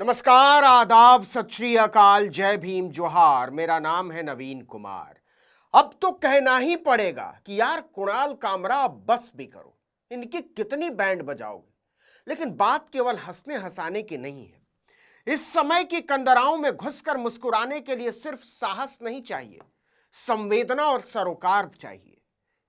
नमस्कार, आदाब, सत श्री अकाल, जय भीम, जोहार। मेरा नाम है नवीन कुमार। अब तो कहना ही पड़ेगा कि यार कुणाल कामरा बस भी करो, इनकी कितनी बैंड बजाओगे। लेकिन बात केवल हंसने हंसाने की नहीं है। इस समय की कंदराओं में घुसकर मुस्कुराने के लिए सिर्फ साहस नहीं चाहिए, संवेदना और सरोकार चाहिए।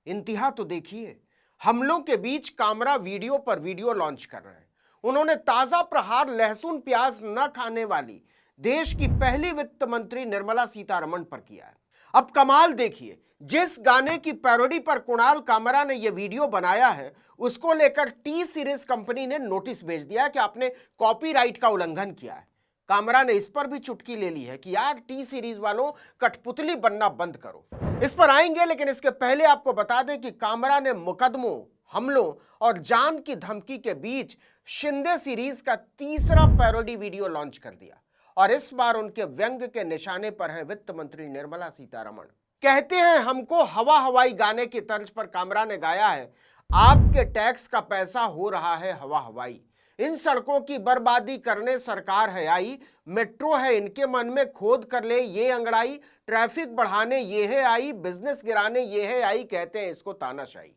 इंतहा तो देखिए, हमलों के बीच कामरा वीडियो पर वीडियो लॉन्च कर रहे हैं। उन्होंने ताजा प्रहार लहसुन प्याज न खाने वाली देश की पहली वित्त मंत्री निर्मला सीतारमण पर किया है। अब कमाल देखिए, जिस गाने की पैरोडी पर कुणाल कामरा ने यह वीडियो बनाया है, उसको लेकर टी सीरीज कंपनी ने नोटिस भेज दिया कि आपने कॉपीराइट का उल्लंघन किया है। कामरा ने इस पर भी चुटकी ले ली है कि यार टी सीरीज वालों, कठपुतली बनना बंद करो। इस पर आएंगे, लेकिन इसके पहले आपको बता दें कि कामरा ने मुकदमों, हमलों और जान की धमकी के बीच शिंदे सीरीज का तीसरा पैरोडी वीडियो लॉन्च कर दिया। और इस बार उनके व्यंग के निशाने पर है वित्त मंत्री निर्मला सीतारमण। कहते हैं, हमको हवा हवाई गाने की तर्ज पर कामरा ने गाया है, आपके टैक्स का पैसा हो रहा है हवा हवाई। इन सड़कों की बर्बादी करने सरकार है आई, मेट्रो है इनके मन में खोद कर ले ये अंगड़ाई, ट्रैफिक बढ़ाने ये है आई, बिजनेस गिराने ये है आई, कहते हैं इसको तानाशाही।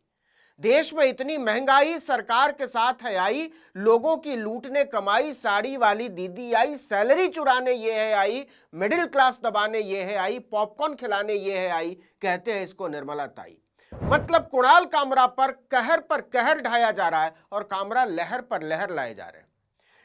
देश में इतनी महंगाई सरकार के साथ है आई, लोगों की लूटने कमाई, साड़ी वाली दीदी आई, सैलरी चुराने ये है आई, मिडिल क्लास दबाने ये है आई, पॉपकॉर्न खिलाने ये है आई, कहते हैं इसको निर्मला ताई। मतलब कुणाल कामरा पर कहर ढाया जा रहा है और कामरा लहर पर लहर लाए जा रहे हैं।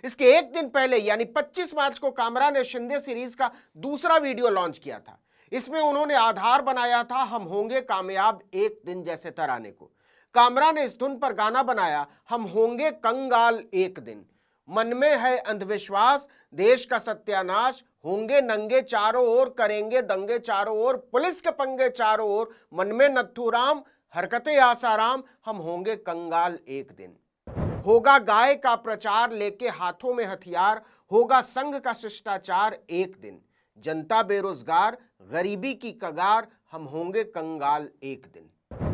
इसके एक दिन पहले यानी 25 मार्च को कामरा ने शिंदे सीरीज का दूसरा वीडियो लॉन्च किया था। इसमें उन्होंने आधार बनाया था हम होंगे कामयाब एक दिन जैसे तराने को। कामरा ने इस धुन पर गाना बनाया, हम होंगे कंगाल एक दिन। मन में है अंधविश्वास, देश का सत्यानाश, होंगे नंगे चारों ओर, करेंगे दंगे चारों ओर, पुलिस के पंगे चारों ओर, मन में नथुराम, हरकतें आसाराम, हम होंगे कंगाल एक दिन। होगा गाय का प्रचार, लेके हाथों में हथियार, होगा संघ का शिष्टाचार एक दिन। जनता बेरोजगार, गरीबी की कगार, हम होंगे कंगाल एक दिन।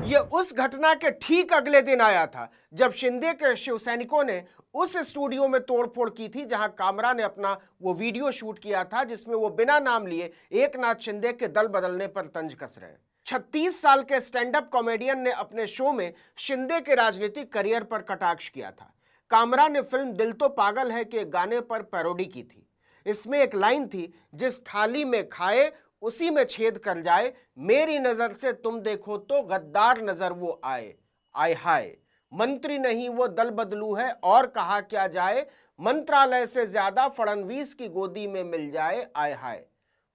यह उस घटना के ठीक अगले दिन आया था जब शिंदे के शिवसैनिकों ने उस स्टूडियो में तोड़फोड़ की थी जहां कामरा ने अपना वो वीडियो शूट किया था जिसमें वो बिना नाम लिए एकनाथ शिंदे के दल बदलने पर तंज कस रहे हैं। 36 साल के स्टैंड अप कॉमेडियन ने अपने शो में शिंदे के राजनीतिक करियर पर कटाक्ष किया था। कामरा ने फिल्म दिल तो पागल है के गाने पर पैरोडी की थी। इसमें एक लाइन थी, जिस थाली में खाए उसी में छेद कर जाए, मेरी नजर से तुम देखो तो गद्दार नजर वो आए। आय हाय, मंत्री नहीं वो दल बदलू है और कहा क्या जाए, मंत्रालय से ज्यादा फडणवीस की गोदी में मिल जाए। आय हाय।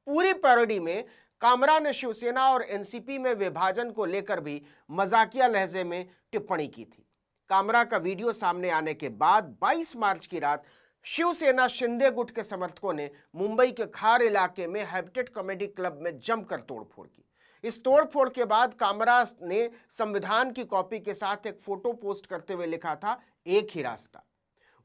पूरी पैरोडी में कामरा ने शिवसेना और एनसीपी में विभाजन को लेकर भी मजाकिया लहजे में टिप्पणी की थी। कामरा का वीडियो सामने आने के बाद 22 मार्च की रात शिवसेना शिंदे गुट के समर्थकों ने मुंबई के खार इलाके में हैबिटेट कॉमेडी क्लब में जमकर तोड़फोड़ की। इस तोड़फोड़ के बाद कामरा ने संविधान की कॉपी के साथ एक फोटो पोस्ट करते हुए लिखा था, एक ही रास्ता।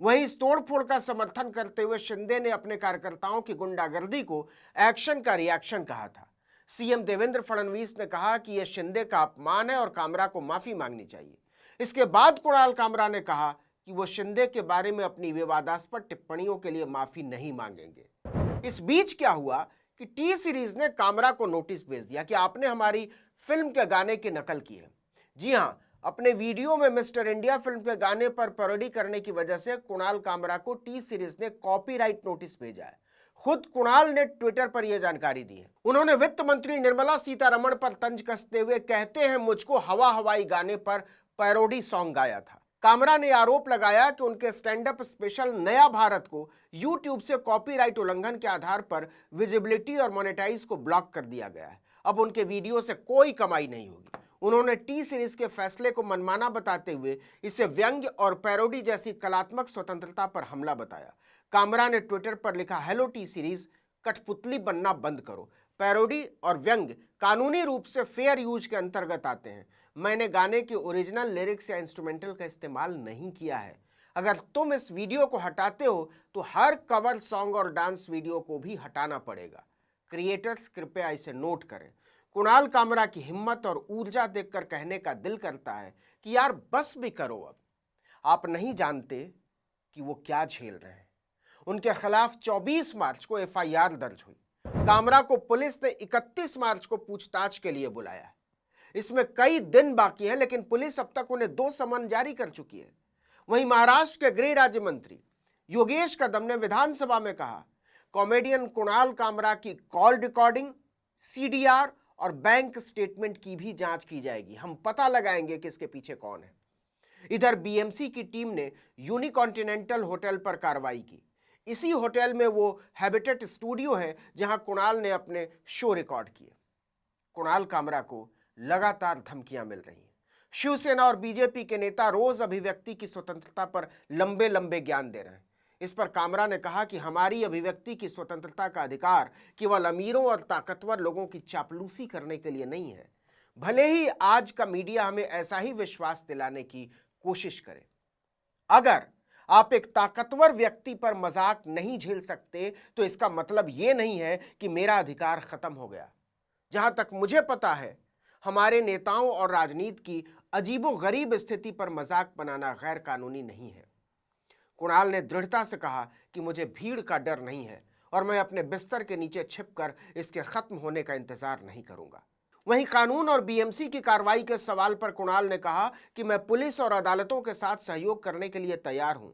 वहीं इस तोड़फोड़ का समर्थन करते हुए शिंदे ने अपने कार्यकर्ताओं की गुंडागर्दी को एक्शन का रिएक्शन कहा था। सीएम देवेंद्र फडणवीस ने कहा कि यह शिंदे का अपमान है और कामरा को माफी मांगनी चाहिए। इसके बाद कुणाल कामरा ने कहा कि वो शिंदे के बारे में अपनी विवादास्पद टिप्पणियों के लिए माफी नहीं मांगेंगे। इस बीच क्या हुआ कि टी सीरीज ने कामरा को नोटिस भेज दिया कि आपने हमारी फिल्म के गाने की नकल की है। जी हां, अपने वीडियो में मिस्टर इंडिया फिल्म के गाने पर पैरोडी करने की वजह से कुणाल कामरा को टी सीरीज ने कॉपीराइट नोटिस भेजा है। खुद कुणाल ने ट्विटर पर यह जानकारी दी है। उन्होंने वित्त मंत्री निर्मला सीतारमण पर तंज कसते हुए कहते हैं, मुझको हवा हवाई गाने पर पैरोडी सॉन्ग गाया था। कामरा ने आरोप लगाया कि उनके स्टैंड अप स्पेशल नया भारत को यूट्यूब से कॉपीराइट उल्लंघन के आधार पर विजिबिलिटी और मोनेटाइज को ब्लॉक कर दिया गया है। अब उनके वीडियो से कोई कमाई नहीं होगी। उन्होंने टी सीरीज के फैसले को मनमाना बताते हुए इसे व्यंग्य और पैरोडी जैसी कलात्मक स्वतंत्रता पर हमला बताया। कामरा ने ट्विटर पर लिखा, हेलो टी सीरीज, कठपुतली बनना बंद करो। पैरोडी और व्यंग्य कानूनी रूप से फेयर यूज के अंतर्गत आते हैं। मैंने गाने की ओरिजिनल लिरिक्स या इंस्ट्रूमेंटल का इस्तेमाल नहीं किया है। अगर तुम इस वीडियो को हटाते हो तो हर कवर सॉन्ग और डांस वीडियो को भी हटाना पड़ेगा। क्रिएटर्स कृपया इसे नोट करें। कुणाल कामरा की हिम्मत और ऊर्जा देखकर कहने का दिल करता है कि यार बस भी करो अब। आप नहीं जानते कि वो क्या झेल रहे हैं। उनके खिलाफ 24 मार्च को एफआईआर दर्ज हुई। कामरा को पुलिस ने 31 मार्च को पूछताछ के लिए बुलाया है। इसमें कई दिन बाकी हैं, लेकिन पुलिस अब तक उन्हें 2 समन जारी कर चुकी है। वहीं महाराष्ट्र के गृह राज्य मंत्री योगेश कदम ने विधानसभा में कहा, कॉमेडियन कुणाल कामरा की कॉल रिकॉर्डिंग, सीडीआर और बैंक स्टेटमेंट की भी जांच की जाएगी। हम पता लगाएंगे कि इसके पीछे कौन है। इधर बीएमसी की टीम ने यूनिकॉन्टिनेंटल होटल पर कार्रवाई की। इसी होटल में वो हैबिटेट स्टूडियो है जहां कुणाल ने अपने शो रिकॉर्ड किए। कुणाल कामरा को लगातार धमकियां मिल रही हैं। शिवसेना और बीजेपी के नेता रोज अभिव्यक्ति की स्वतंत्रता पर लंबे लंबे ज्ञान दे रहे हैं। इस पर कामरा ने कहा कि हमारी अभिव्यक्ति की स्वतंत्रता का अधिकार केवल अमीरों और ताकतवर लोगों की चापलूसी करने के लिए नहीं है, भले ही आज का मीडिया हमें ऐसा ही विश्वास दिलाने की कोशिश करे। अगर आप एक ताकतवर व्यक्ति पर मजाक नहीं झेल सकते तो इसका मतलब यह नहीं है कि मेरा अधिकार खत्म हो गया। जहां तक मुझे पता है, हमारे नेताओं और राजनीति की अजीबोगरीब स्थिति पर मजाक बनाना गैर कानूनी नहीं है। कुणाल ने दृढ़ता से कहा कि मुझे भीड़ का डर नहीं है और मैं अपने बिस्तर के नीचे छिपकर इसके खत्म होने का इंतजार नहीं करूंगा। वहीं कानून और बीएमसी की कार्रवाई के सवाल पर कुणाल ने कहा कि मैं पुलिस और अदालतों के साथ सहयोग करने के लिए तैयार हूं,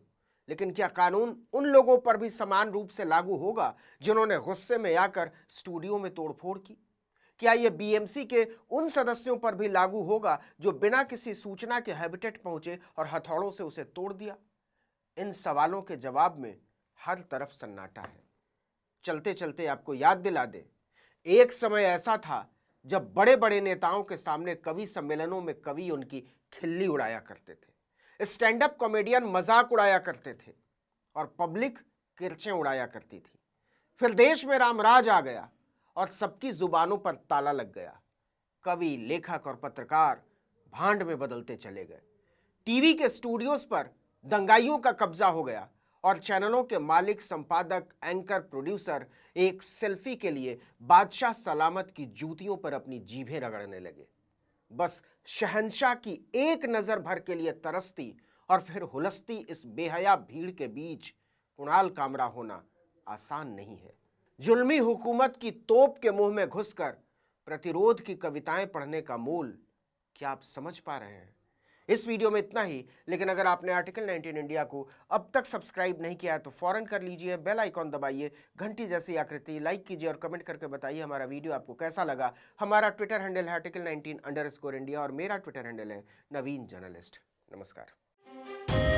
लेकिन क्या कानून उन लोगों पर भी समान रूप से लागू होगा जिन्होंने गुस्से में आकर स्टूडियो में तोड़फोड़ की? क्या यह बीएमसी के उन सदस्यों पर भी लागू होगा जो बिना किसी सूचना के हैबिटेट पहुंचे और हथौड़ों से उसे तोड़ दिया? इन सवालों के जवाब में हर तरफ सन्नाटा है। चलते चलते आपको याद दिला दे, एक समय ऐसा था जब बड़े बड़े नेताओं के सामने कवि सम्मेलनों में कवि उनकी खिल्ली उड़ाया करते थे, स्टैंड अप कॉमेडियन मजाक उड़ाया करते थे और पब्लिक किरचें उड़ाया करती थी। फिर देश में रामराज आ गया और सबकी जुबानों पर ताला लग गया। कवि, लेखक और पत्रकार भांड में बदलते चले गए। टीवी के स्टूडियोज पर दंगाइयों का कब्जा हो गया और चैनलों के मालिक, संपादक, एंकर, प्रोड्यूसर एक सेल्फी के लिए बादशाह सलामत की जूतियों पर अपनी जीभें रगड़ने लगे। बस शहंशाह की एक नजर भर के लिए तरसती और फिर हुलसती इस बेहया भीड़ के बीच कुणाल कामरा होना आसान नहीं है। जुल्मी हुकूमत की तोप के मुंह में घुसकर प्रतिरोध की कविताएं पढ़ने का मूल क्या आप समझ पा रहे हैं? इस वीडियो में इतना ही, लेकिन अगर आपने आर्टिकल 19 इंडिया को अब तक सब्सक्राइब नहीं किया है तो फौरन कर लीजिए, बेल आइकॉन दबाइए, घंटी जैसी आकृति लाइक कीजिए और कमेंट करके बताइए हमारा वीडियो आपको कैसा लगा। हमारा ट्विटर हैंडल है article19_India और मेरा ट्विटर हैंडल है नवीन जर्नलिस्ट। नमस्कार।